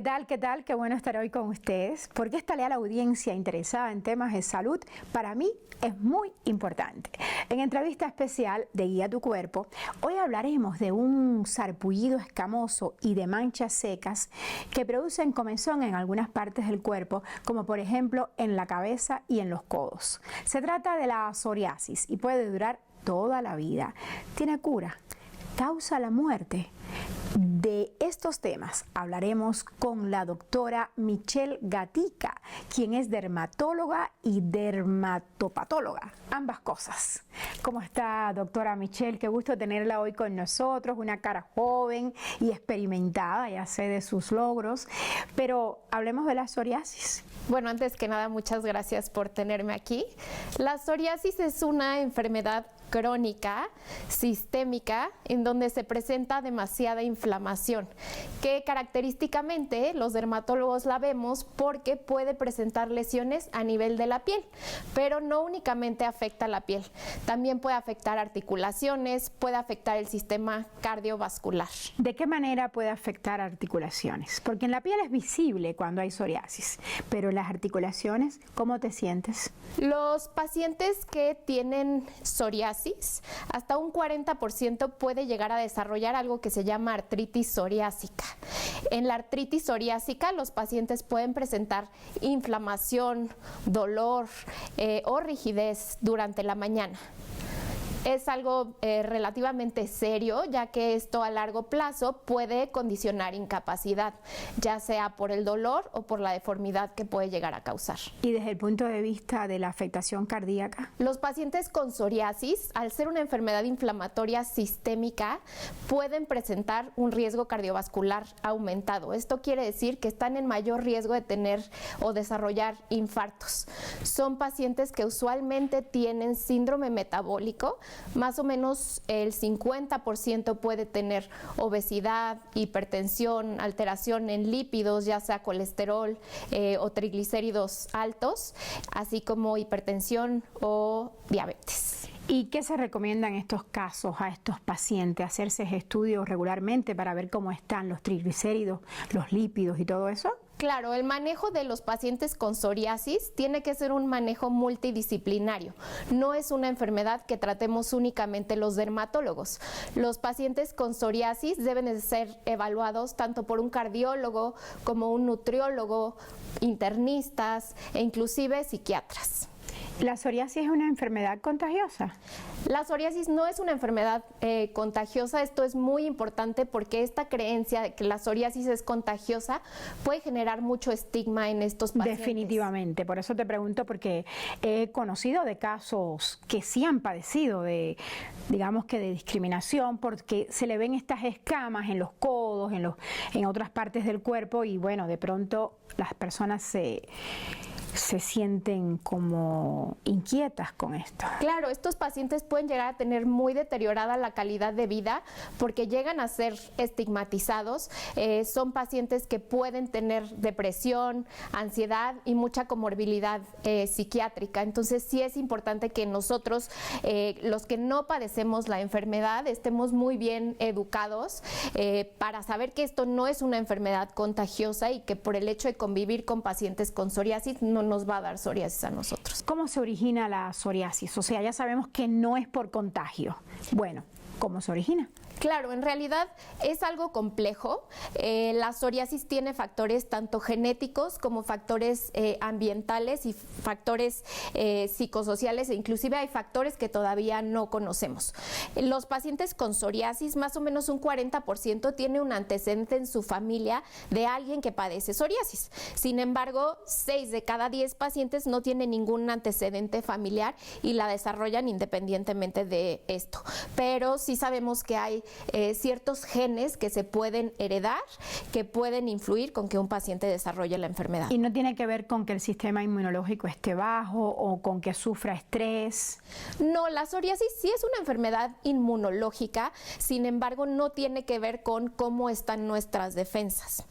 ¿Qué tal? ¿Qué tal? Qué bueno estar hoy con ustedes, porque esta leal audiencia interesada en temas de salud para mí es muy importante. En entrevista especial de Guía tu Cuerpo, hoy hablaremos de un sarpullido escamoso y de manchas secas que producen comezón en algunas partes del cuerpo, como por ejemplo en la cabeza y en los codos. Se trata de la psoriasis y puede durar toda la vida. ¿Tiene cura? ¿Causa la muerte? De estos temas hablaremos con la doctora Michelle Gatica, quien es dermatóloga y dermatopatóloga, ambas cosas. ¿Cómo está, doctora Michelle? Qué gusto tenerla hoy con nosotros, una cara joven y experimentada, ya sé de sus logros, pero hablemos de la psoriasis. Bueno, antes que nada, muchas gracias por tenerme aquí. La psoriasis es una enfermedad crónica, sistémica, en donde se presenta demasiada inflamación, que característicamente los dermatólogos la vemos porque puede presentar lesiones a nivel de la piel, pero no únicamente afecta la piel, también puede afectar articulaciones, puede afectar el sistema cardiovascular. ¿De qué manera puede afectar articulaciones? Porque en la piel es visible cuando hay psoriasis, pero en las articulaciones, ¿cómo te sientes? Los pacientes que tienen psoriasis, hasta un 40% puede llegar a desarrollar algo que se llama artritis psoriásica. En la artritis psoriásica los pacientes pueden presentar inflamación, dolor o rigidez durante la mañana. Es algo relativamente serio, ya que esto a largo plazo puede condicionar incapacidad, ya sea por el dolor o por la deformidad que puede llegar a causar. Y desde el punto de vista de la afectación cardíaca, los pacientes con psoriasis, al ser una enfermedad inflamatoria sistémica, pueden presentar un riesgo cardiovascular aumentado. Esto quiere decir que están en mayor riesgo de tener o desarrollar infartos. Son pacientes que usualmente tienen síndrome metabólico. Más o menos el 50% puede tener obesidad, hipertensión, alteración en lípidos, ya sea colesterol o triglicéridos altos, así como hipertensión o diabetes. ¿Y qué se recomienda en estos casos a estos pacientes? ¿Hacerse estudios regularmente para ver cómo están los triglicéridos, los lípidos y todo eso? Claro, el manejo de los pacientes con psoriasis tiene que ser un manejo multidisciplinario. No es una enfermedad que tratemos únicamente los dermatólogos. Los pacientes con psoriasis deben de ser evaluados tanto por un cardiólogo como un nutriólogo, internistas e inclusive psiquiatras. ¿La psoriasis es una enfermedad contagiosa? La psoriasis no es una enfermedad contagiosa. Esto es muy importante porque esta creencia de que la psoriasis es contagiosa puede generar mucho estigma en estos pacientes. Definitivamente, por eso te pregunto, porque he conocido de casos que sí han padecido de, digamos que de discriminación, porque se le ven estas escamas en los codos, en otras partes del cuerpo y bueno, de pronto las personas se sienten como inquietas con esto. Claro, estos pacientes pueden llegar a tener muy deteriorada la calidad de vida porque llegan a ser estigmatizados. Son pacientes que pueden tener depresión, ansiedad y mucha comorbilidad psiquiátrica. Entonces sí es importante que nosotros, los que no padecemos la enfermedad, estemos muy bien educados para saber que esto no es una enfermedad contagiosa y que por el hecho de convivir con pacientes con psoriasis no nos va a dar psoriasis a nosotros. ¿Cómo se origina la psoriasis? O sea, ya sabemos que no es por contagio. Bueno, ¿cómo se origina? Claro, en realidad es algo complejo. La psoriasis tiene factores tanto genéticos como factores ambientales y factores psicosociales, e inclusive hay factores que todavía no conocemos. Los pacientes con psoriasis, más o menos un 40% tiene un antecedente en su familia de alguien que padece psoriasis. Sin embargo, 6 de cada 10 pacientes no tienen ningún antecedente familiar y la desarrollan independientemente de esto. Pero sí sabemos que hay ciertos genes que se pueden heredar, que pueden influir con que un paciente desarrolle la enfermedad. ¿Y no tiene que ver con que el sistema inmunológico esté bajo o con que sufra estrés? No, la psoriasis sí es una enfermedad inmunológica, sin embargo no tiene que ver con cómo están nuestras defensas.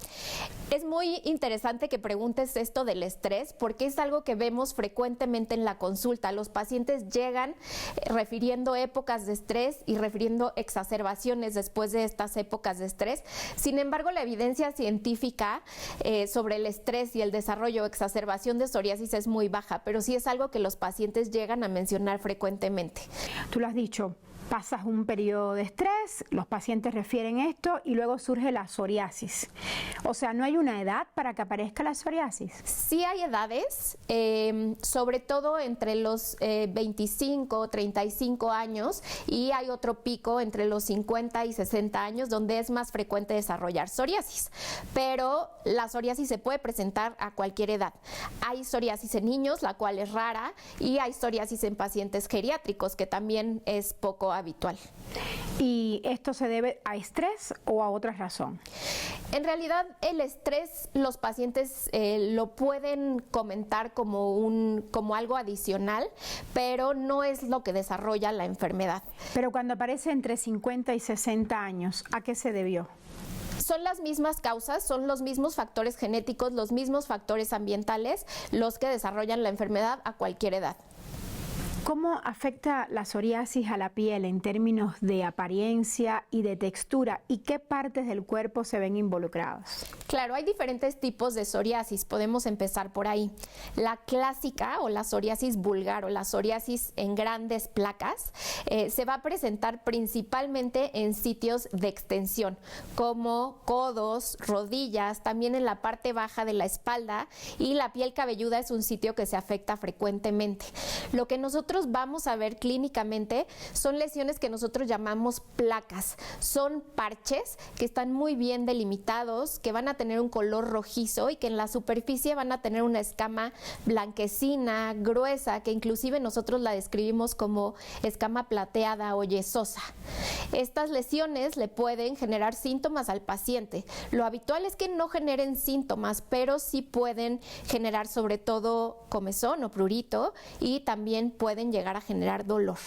Es muy interesante que preguntes esto del estrés porque es algo que vemos frecuentemente en la consulta. Los pacientes llegan refiriendo épocas de estrés y refiriendo produciendo exacerbaciones después de estas épocas de estrés. Sin embargo, la evidencia científica sobre el estrés y el desarrollo o exacerbación de psoriasis es muy baja, pero sí es algo que los pacientes llegan a mencionar frecuentemente. Tú lo has dicho. Pasas un periodo de estrés, los pacientes refieren esto y luego surge la psoriasis. O sea, ¿no hay una edad para que aparezca la psoriasis? Sí hay edades, sobre todo entre los 25 o 35 años, y hay otro pico entre los 50 y 60 años donde es más frecuente desarrollar psoriasis. Pero la psoriasis se puede presentar a cualquier edad. Hay psoriasis en niños, la cual es rara, y hay psoriasis en pacientes geriátricos, que también es poco habitual. ¿Y esto se debe a estrés o a otra razón? En realidad, el estrés, los pacientes lo pueden comentar como algo adicional, pero no es lo que desarrolla la enfermedad. Pero cuando aparece entre 50 y 60 años, ¿a qué se debió? Son las mismas causas, son los mismos factores genéticos, los mismos factores ambientales los que desarrollan la enfermedad a cualquier edad. ¿Cómo afecta la psoriasis a la piel en términos de apariencia y de textura? ¿Y qué partes del cuerpo se ven involucradas? Claro, hay diferentes tipos de psoriasis, podemos empezar por ahí. La clásica o la psoriasis vulgar o la psoriasis en grandes placas se va a presentar principalmente en sitios de extensión, como codos, rodillas, también en la parte baja de la espalda, y la piel cabelluda es un sitio que se afecta frecuentemente. Lo que nosotros vamos a ver clínicamente son lesiones que nosotros llamamos placas. Son parches que están muy bien delimitados, que van a tener un color rojizo y que en la superficie van a tener una escama blanquecina, gruesa, que inclusive nosotros la describimos como escama plateada o yesosa. Estas lesiones le pueden generar síntomas al paciente. Lo habitual es que no generen síntomas, pero sí pueden generar sobre todo comezón o prurito, y también pueden llegar a generar dolor.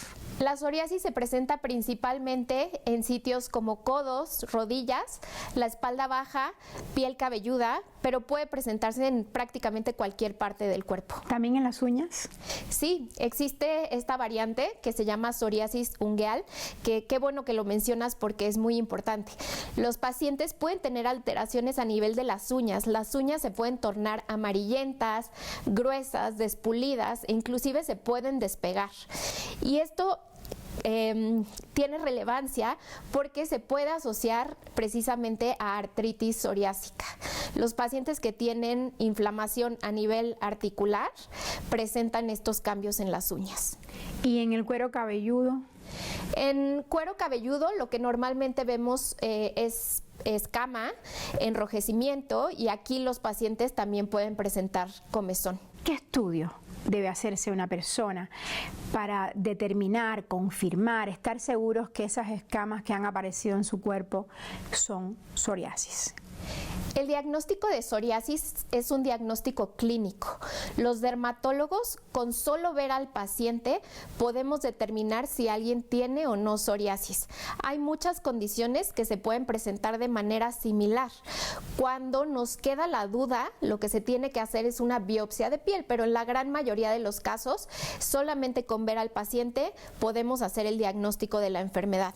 La psoriasis se presenta principalmente en sitios como codos, rodillas, la espalda baja, piel cabelluda, pero puede presentarse en prácticamente cualquier parte del cuerpo. ¿También en las uñas? Sí, existe esta variante que se llama psoriasis ungueal, que qué bueno que lo mencionas porque es muy importante. Los pacientes pueden tener alteraciones a nivel de las uñas se pueden tornar amarillentas, gruesas, despulidas, e inclusive se pueden despegar. Y esto tiene relevancia porque se puede asociar precisamente a artritis psoriásica. Los pacientes que tienen inflamación a nivel articular presentan estos cambios en las uñas. ¿Y en el cuero cabelludo? En cuero cabelludo lo que normalmente vemos es escama, enrojecimiento, y aquí los pacientes también pueden presentar comezón. ¿Qué estudio debe hacerse una persona para determinar, confirmar, estar seguros que esas escamas que han aparecido en su cuerpo son psoriasis? El diagnóstico de psoriasis es un diagnóstico clínico. Los dermatólogos, con solo ver al paciente, podemos determinar si alguien tiene o no psoriasis. Hay muchas condiciones que se pueden presentar de manera similar. Cuando nos queda la duda, lo que se tiene que hacer es una biopsia de piel, pero en la gran mayoría de los casos, solamente con ver al paciente podemos hacer el diagnóstico de la enfermedad.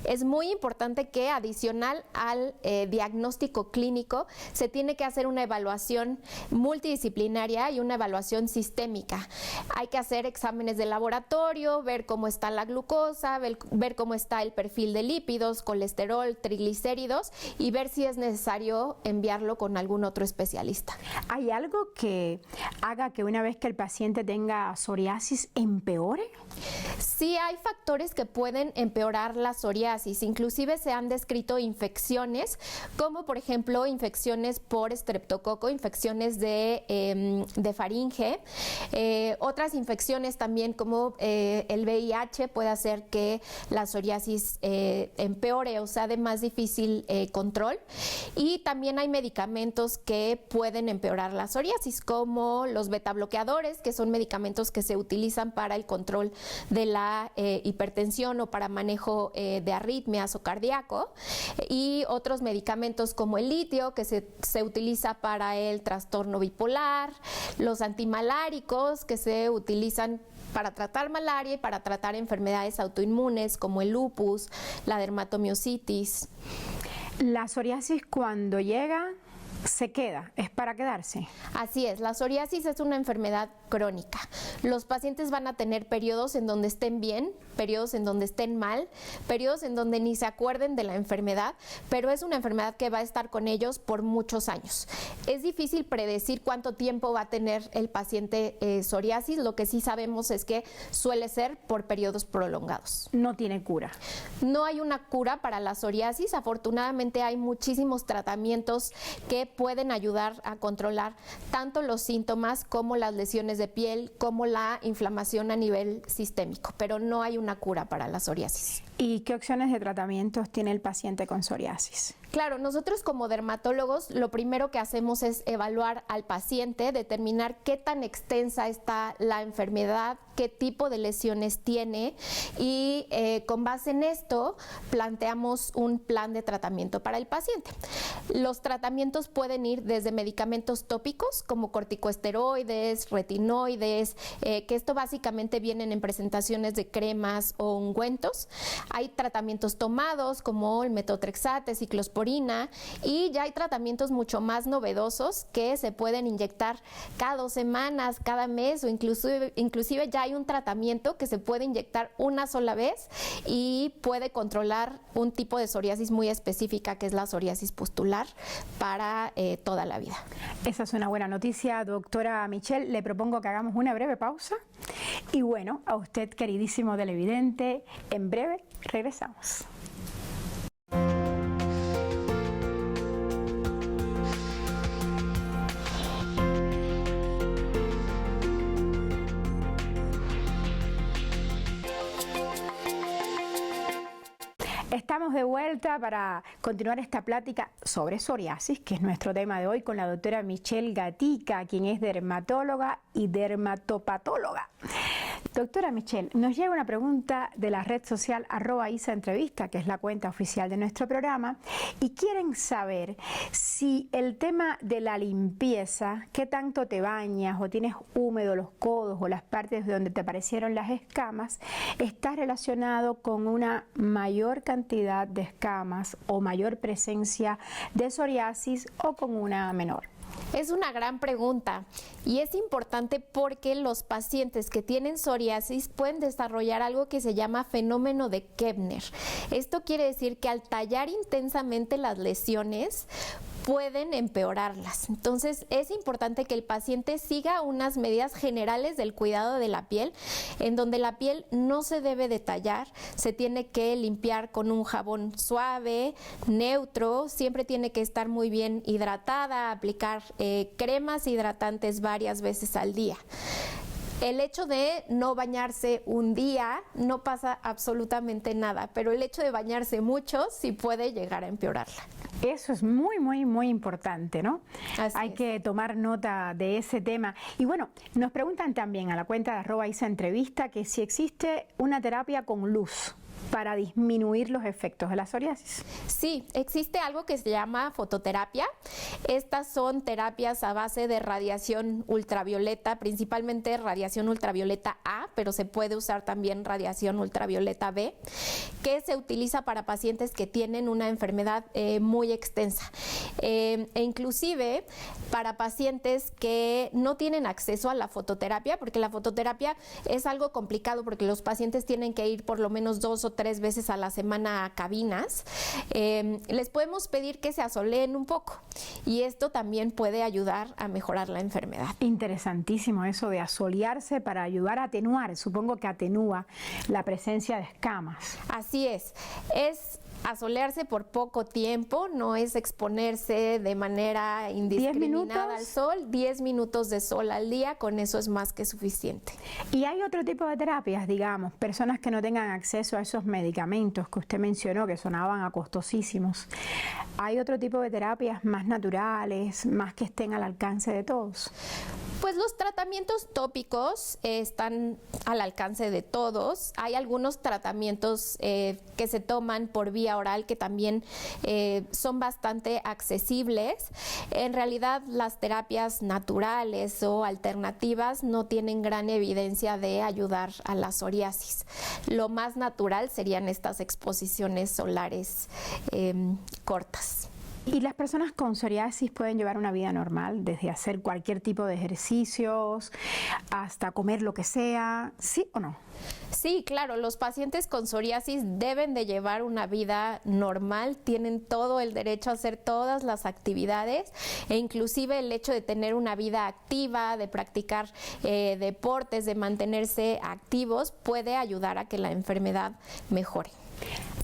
Es muy importante que, adicional al diagnóstico clínico, se tiene que hacer una evaluación multidisciplinaria y una evaluación sistémica. Hay que hacer exámenes de laboratorio, ver cómo está la glucosa, ver cómo está el perfil de lípidos, colesterol, triglicéridos, y ver si es necesario enviarlo con algún otro especialista. ¿Hay algo que haga que una vez que el paciente tenga psoriasis empeore? Sí, hay factores que pueden empeorar la psoriasis. Inclusive se han descrito infecciones, como por ejemplo infecciones por estreptococo, infecciones de faringe. Otras infecciones también, como el VIH, puede hacer que la psoriasis empeore o sea de más difícil control. Y también hay medicamentos que pueden empeorar la psoriasis, como los betabloqueadores, que son medicamentos que se utilizan para el control de la hipertensión o para manejo de arritmias o cardíaco, y otros medicamentos como el litio, que se utiliza para el trastorno bipolar, los antimaláricos, que se utilizan para tratar malaria y para tratar enfermedades autoinmunes como el lupus, la dermatomiositis. La psoriasis cuando llega se queda, es para quedarse. Así es, la psoriasis es una enfermedad crónica. Los pacientes van a tener periodos en donde estén bien, periodos en donde estén mal, periodos en donde ni se acuerden de la enfermedad, pero es una enfermedad que va a estar con ellos por muchos años. Es difícil predecir cuánto tiempo va a tener el paciente psoriasis, lo que sí sabemos es que suele ser por periodos prolongados. No tiene cura. No hay una cura para la psoriasis, afortunadamente hay muchísimos tratamientos que pueden ayudar a controlar tanto los síntomas como las lesiones de piel, como la inflamación a nivel sistémico, pero no hay una cura para la psoriasis. ¿Y qué opciones de tratamientos tiene el paciente con psoriasis? Claro, nosotros como dermatólogos lo primero que hacemos es evaluar al paciente, determinar qué tan extensa está la enfermedad, qué tipo de lesiones tiene y con base en esto planteamos un plan de tratamiento para el paciente. Los tratamientos pueden ir desde medicamentos tópicos como corticosteroides, retinoides, que esto básicamente vienen en presentaciones de cremas o ungüentos. Hay tratamientos tomados como el metotrexate, ciclosporina, y ya hay tratamientos mucho más novedosos que se pueden inyectar cada 2 semanas, cada mes o inclusive ya hay un tratamiento que se puede inyectar una sola vez y puede controlar un tipo de psoriasis muy específica que es la psoriasis pustular para toda la vida. Esa es una buena noticia, doctora Michelle. Le propongo que hagamos una breve pausa y bueno, a usted queridísimo televidente, en breve regresamos. Estamos de vuelta para continuar esta plática sobre psoriasis, que es nuestro tema de hoy, con la doctora Michelle Gatica, quien es dermatóloga y dermatopatóloga. Doctora Michelle, nos llega una pregunta de la red social @isaentrevista, que es la cuenta oficial de nuestro programa, y quieren saber si el tema de la limpieza, qué tanto te bañas o tienes húmedo los codos o las partes de donde te aparecieron las escamas, está relacionado con una mayor cantidad de escamas o mayor presencia de psoriasis o con una menor. Es una gran pregunta y es importante porque los pacientes que tienen psoriasis pueden desarrollar algo que se llama fenómeno de Koebner. Esto quiere decir que al tallar intensamente las lesiones pueden empeorarlas. Entonces es importante que el paciente siga unas medidas generales del cuidado de la piel, en donde la piel no se debe de tallar, se tiene que limpiar con un jabón suave, neutro, siempre tiene que estar muy bien hidratada, aplicar cremas hidratantes varias veces al día. El hecho de no bañarse un día no pasa absolutamente nada, pero el hecho de bañarse mucho sí puede llegar a empeorarla. Eso es muy importante, ¿no? Hay que tomar nota de ese tema. Y bueno, nos preguntan también a la cuenta de @isaentrevista que si existe una terapia con luz para disminuir los efectos de la psoriasis. Sí, existe algo que se llama fototerapia. Estas son terapias a base de radiación ultravioleta, principalmente radiación ultravioleta A, pero se puede usar también radiación ultravioleta B, que se utiliza para pacientes que tienen una enfermedad muy extensa. E inclusive para pacientes que no tienen acceso a la fototerapia, porque la fototerapia es algo complicado porque los pacientes tienen que ir por lo menos 2 o 3 veces a la semana a cabinas, les podemos pedir que se asoleen un poco y esto también puede ayudar a mejorar la enfermedad. Interesantísimo eso de asolearse para ayudar a atenuar, supongo que atenúa la presencia de escamas. Así es asolearse por poco tiempo, no es exponerse de manera indiscriminada al sol, 10 minutos de sol al día, con eso es más que suficiente. Y hay otro tipo de terapias, digamos, personas que no tengan acceso a esos medicamentos que usted mencionó, que sonaban a costosísimos. ¿Hay otro tipo de terapias más naturales, más que estén al alcance de todos? Pues los tratamientos tópicos están al alcance de todos. Hay algunos tratamientos que se toman por vía oral que también son bastante accesibles. En realidad, las terapias naturales o alternativas no tienen gran evidencia de ayudar a la psoriasis. Lo más natural serían estas exposiciones solares cortas. ¿Y las personas con psoriasis pueden llevar una vida normal, desde hacer cualquier tipo de ejercicios hasta comer lo que sea? ¿Sí o no? Sí, claro, los pacientes con psoriasis deben de llevar una vida normal, tienen todo el derecho a hacer todas las actividades e inclusive el hecho de tener una vida activa, de practicar deportes, de mantenerse activos, puede ayudar a que la enfermedad mejore.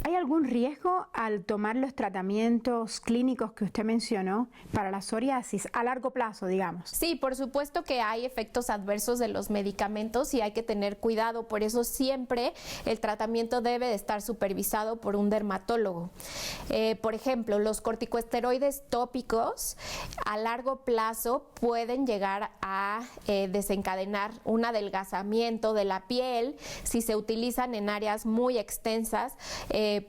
¿Hay algún riesgo al tomar los tratamientos clínicos que usted mencionó para la psoriasis a largo plazo, digamos? Sí, por supuesto que hay efectos adversos de los medicamentos y hay que tener cuidado. Por eso siempre el tratamiento debe de estar supervisado por un dermatólogo. Por ejemplo, los corticosteroides tópicos a largo plazo pueden llegar a desencadenar un adelgazamiento de la piel. Si se utilizan en áreas muy extensas,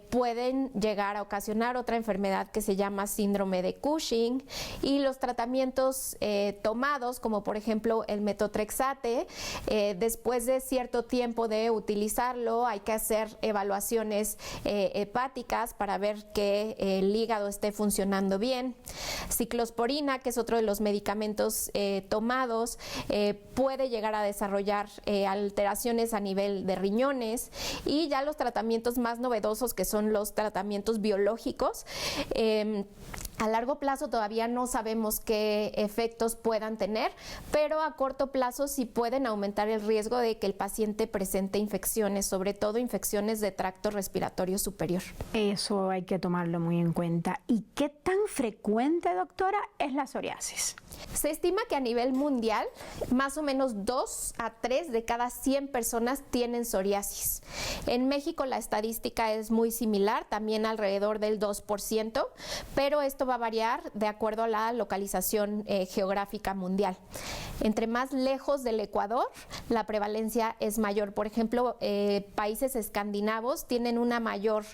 pueden llegar a ocasionar otra enfermedad que se llama síndrome de Cushing, y los tratamientos tomados, como por ejemplo el metotrexate, después de cierto tiempo de utilizarlo hay que hacer evaluaciones hepáticas para ver que el hígado esté funcionando bien. Ciclosporina, que es otro de los medicamentos tomados, puede llegar a desarrollar alteraciones a nivel de riñones, y ya los tratamientos más novedosos, que son los tratamientos biológicos, a largo plazo todavía no sabemos qué efectos puedan tener, pero a corto plazo sí pueden aumentar el riesgo de que el paciente presente infecciones, sobre todo infecciones de tracto respiratorio superior. Eso hay que tomarlo muy en cuenta. ¿Y qué tan frecuente, doctora, es la psoriasis? Se estima que a nivel mundial, más o menos 2 a 3 de cada 100 personas tienen psoriasis. En México la estadística es muy similar, también alrededor del 2%, pero esto va a variar de acuerdo a la localización geográfica mundial. Entre más lejos del Ecuador, la prevalencia es mayor. Por ejemplo, países escandinavos tienen una mayor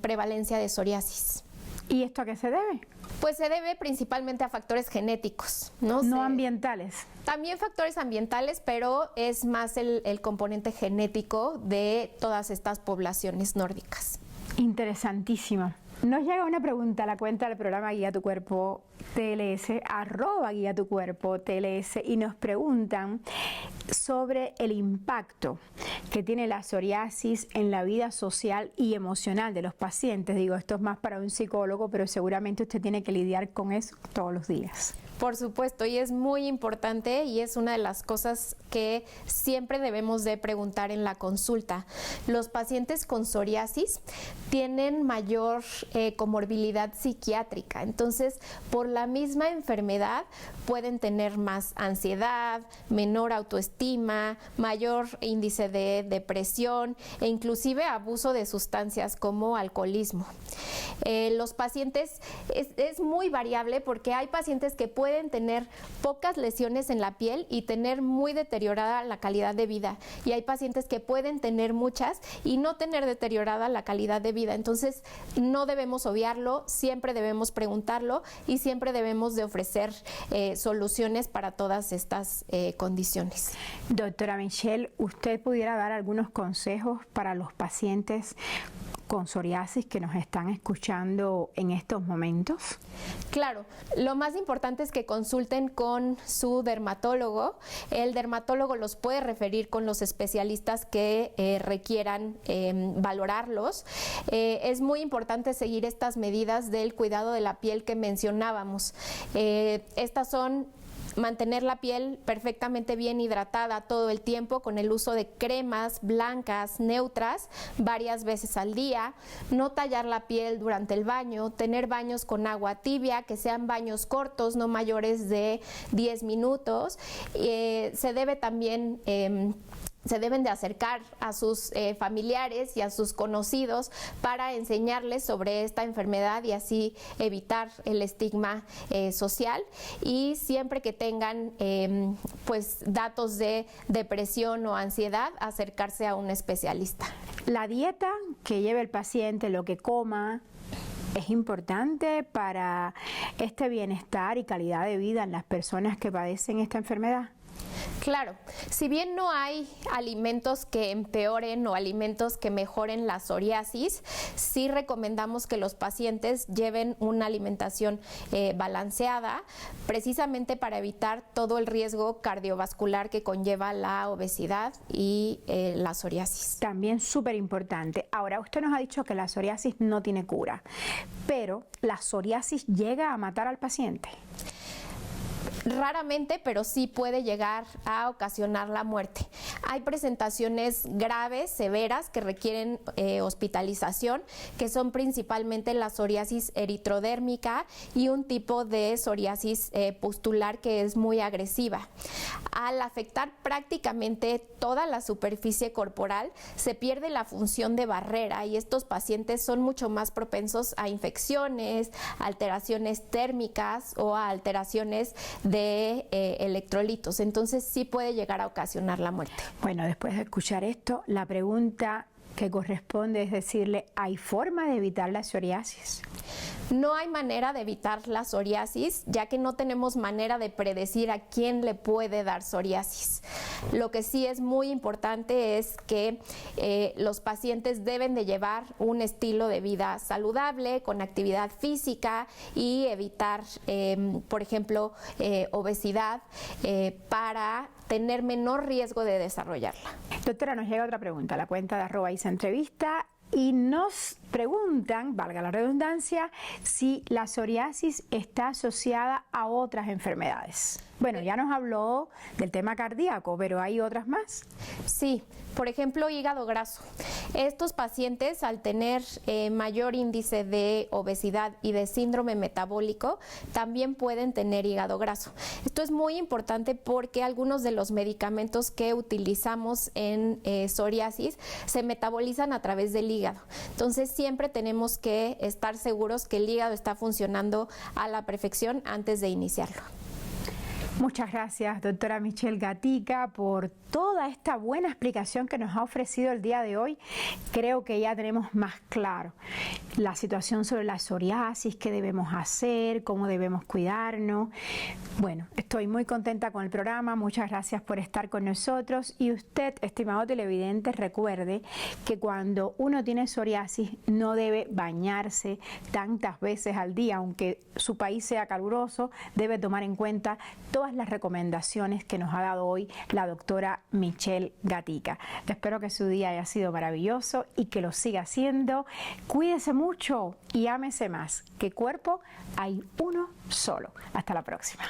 prevalencia de psoriasis. ¿Y esto a qué se debe? Pues se debe principalmente a factores genéticos, ¿no? No ambientales. También factores ambientales, pero es más el componente genético de todas estas poblaciones nórdicas. Interesantísimo. Nos llega una pregunta a la cuenta del programa Guía Tu Cuerpo TLS, @Guía Tu Cuerpo TLS, y nos preguntan sobre el impacto que tiene la psoriasis en la vida social y emocional de los pacientes. Digo, esto es más para un psicólogo, pero seguramente usted tiene que lidiar con eso todos los días. Por supuesto, y es muy importante y es una de las cosas que siempre debemos de preguntar en la consulta. Los pacientes con psoriasis tienen mayor comorbilidad psiquiátrica, entonces por la misma enfermedad pueden tener más ansiedad, menor autoestima, mayor índice de depresión e inclusive abuso de sustancias como alcoholismo. Los pacientes es muy variable porque hay pacientes que pueden tener pocas lesiones en la piel y tener muy deteriorada la calidad de vida, y hay pacientes que pueden tener muchas y no tener deteriorada la calidad de vida. Entonces no debemos obviarlo, siempre debemos preguntarlo y siempre debemos de ofrecer soluciones para todas estas condiciones. Doctora Michelle, ¿usted pudiera dar algunos consejos para los pacientes con psoriasis que nos están escuchando en estos momentos? Claro, lo más importante es que consulten con su dermatólogo. El dermatólogo los puede referir con los especialistas que requieran valorarlos. Es muy importante seguir estas medidas del cuidado de la piel que mencionábamos. Estas son: mantener la piel perfectamente bien hidratada todo el tiempo con el uso de cremas blancas, neutras, varias veces al día, no tallar la piel durante el baño, tener baños con agua tibia, que sean baños cortos, no mayores de 10 minutos. Se debe también se deben de acercar a sus familiares y a sus conocidos para enseñarles sobre esta enfermedad y así evitar el estigma social, y siempre que tengan pues datos de depresión o ansiedad, acercarse a un especialista. La dieta que lleve el paciente, lo que coma, ¿es importante para este bienestar y calidad de vida en las personas que padecen esta enfermedad? Claro, si bien no hay alimentos que empeoren o alimentos que mejoren la psoriasis, sí recomendamos que los pacientes lleven una alimentación balanceada, precisamente para evitar todo el riesgo cardiovascular que conlleva la obesidad y la psoriasis. También súper importante. Ahora, usted nos ha dicho que la psoriasis no tiene cura, pero ¿la psoriasis llega a matar al paciente? Raramente, pero sí puede llegar a ocasionar la muerte. Hay presentaciones graves, severas, que requieren hospitalización, que son principalmente la psoriasis eritrodérmica y un tipo de psoriasis pustular que es muy agresiva. Al afectar prácticamente toda la superficie corporal, se pierde la función de barrera y estos pacientes son mucho más propensos a infecciones, alteraciones térmicas o a alteraciones de electrolitos. Entonces sí puede llegar a ocasionar la muerte. Bueno, después de escuchar esto, la pregunta que corresponde es decirle, ¿hay forma de evitar la psoriasis? No hay manera de evitar la psoriasis, ya que no tenemos manera de predecir a quién le puede dar psoriasis. Lo que sí es muy importante es que los pacientes deben de llevar un estilo de vida saludable, con actividad física y evitar, por ejemplo, obesidad para tener menor riesgo de desarrollarla. Doctora, nos llega otra pregunta, la cuenta de @IsaEntrevista, y nos preguntan, valga la redundancia, si la psoriasis está asociada a otras enfermedades. Bueno, ya nos habló del tema cardíaco, pero ¿hay otras más? Sí, por ejemplo, hígado graso. Estos pacientes, al tener mayor índice de obesidad y de síndrome metabólico, también pueden tener hígado graso. Esto es muy importante porque algunos de los medicamentos que utilizamos en psoriasis se metabolizan a través del hígado. Entonces, siempre tenemos que estar seguros que el hígado está funcionando a la perfección antes de iniciarlo. Muchas gracias, doctora Michelle Gatica, por toda esta buena explicación que nos ha ofrecido el día de hoy. Creo que ya tenemos más claro la situación sobre la psoriasis, qué debemos hacer, cómo debemos cuidarnos. Bueno, estoy muy contenta con el programa. Muchas gracias por estar con nosotros. Y usted, estimado televidente, recuerde que cuando uno tiene psoriasis no debe bañarse tantas veces al día, aunque su país sea caluroso, debe tomar en cuenta todas las recomendaciones que nos ha dado hoy la doctora Michelle Gatica. Espero que su día haya sido maravilloso y que lo siga siendo. Cuídese mucho y ámese más, que cuerpo hay uno solo. Hasta la próxima.